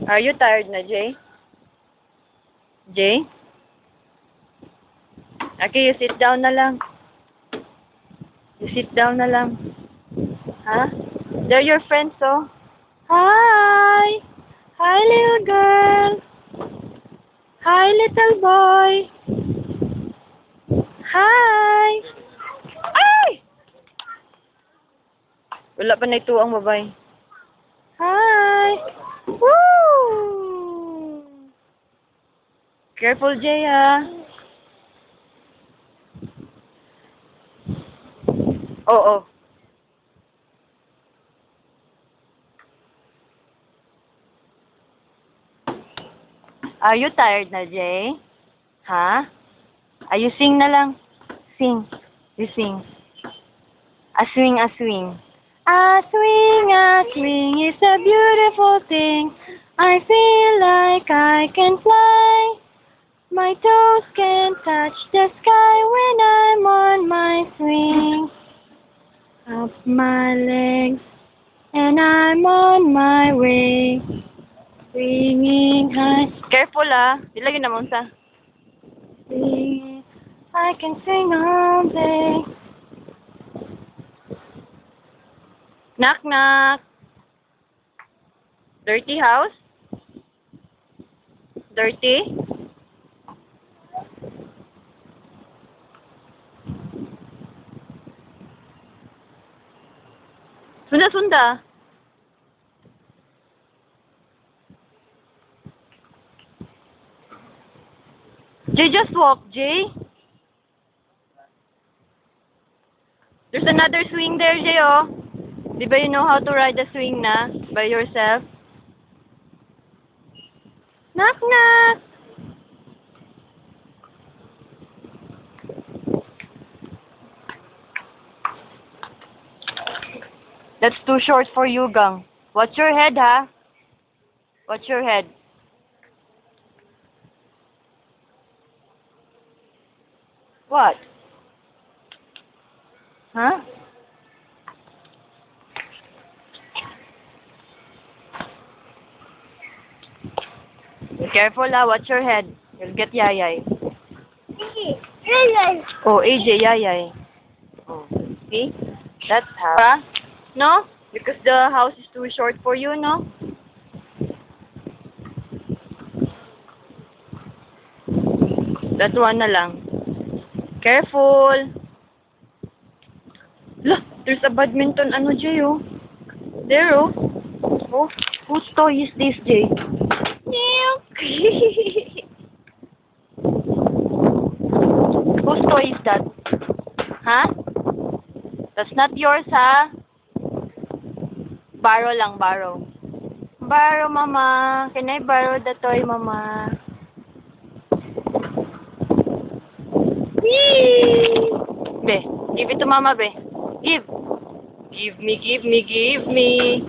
Are you tired na, Jay? Jay? Okay, you sit down na lang. You sit down na lang. Huh? They're your friends, oh. Hi! Hi, little girl! Hi, little boy! Hi! Ay! Wala pa na ito ang babay. Hi! Woo! Careful, Jay, ha? Oo. Are you tired na, Jay? Ha? You sing na lang. Sing. You sing. A swing, a swing. A swing is a beautiful thing. I feel like I can fly. My toes can touch the sky when I'm on my swing. Up my legs and I'm on my way. Swinging high. Careful, ah. Ilagay na mo sa. Swinging. I can sing all day. Knock, knock. Dirty house? Dirty? Sunda, sunda. Jay, just walk, Jay. There's another swing there, Jay, oh. Di ba you know how to ride the swing na? By yourself? Knock, knock! That's too short for you, Gang. Watch your head, ha? Watch your head. What? Huh? Be careful, ha? Watch your head. You'll get yayay. Oh, AJ, yayay. Oh, see? That's how. Huh? No? Because the house is too short for you, no? That one na lang. Careful! Look, there's a badminton ano, Jay, oh. There, oh. Oh, whose toy is this, Jay? Whose toy is that? Huh? That's not yours, ha? Borrow lang, borrow. Borrow, Mama. Can I borrow the toy, Mama? Whee! Be, give it to Mama, be. Give. Give me, give me, give me.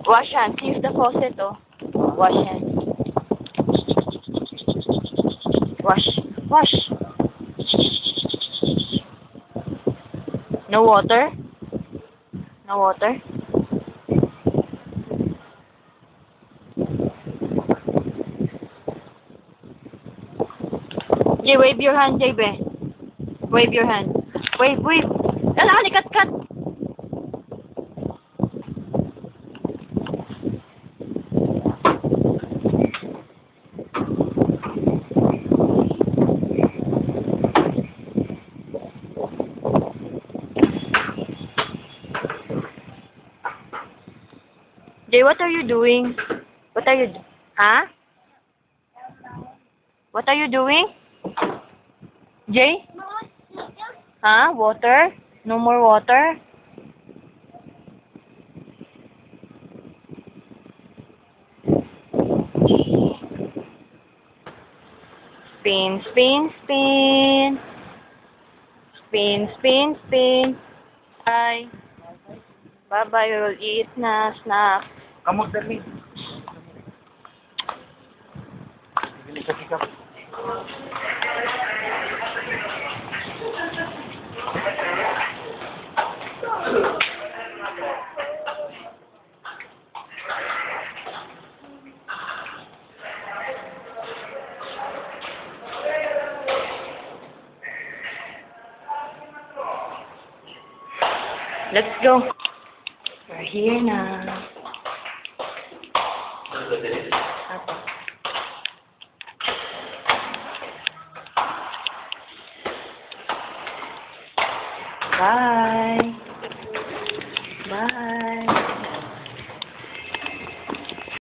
Wash hands. Use the faucet, oh. Wash hands. Wash. Wash. No water? No water? Jay, wave your hand, Jay, be. Wave your hand. Wave, wave. Ala, cut, cut. Jay, what are you doing? What are you Huh? What are you doing? Jay? Huh? Water? No more water? Spin, spin, spin. Spin, spin, spin. Bye. Bye-bye. We'll eat na snack. Kamot dali. Bili sa pick up. Let's go. We're here na. Apo. Bye. Bye.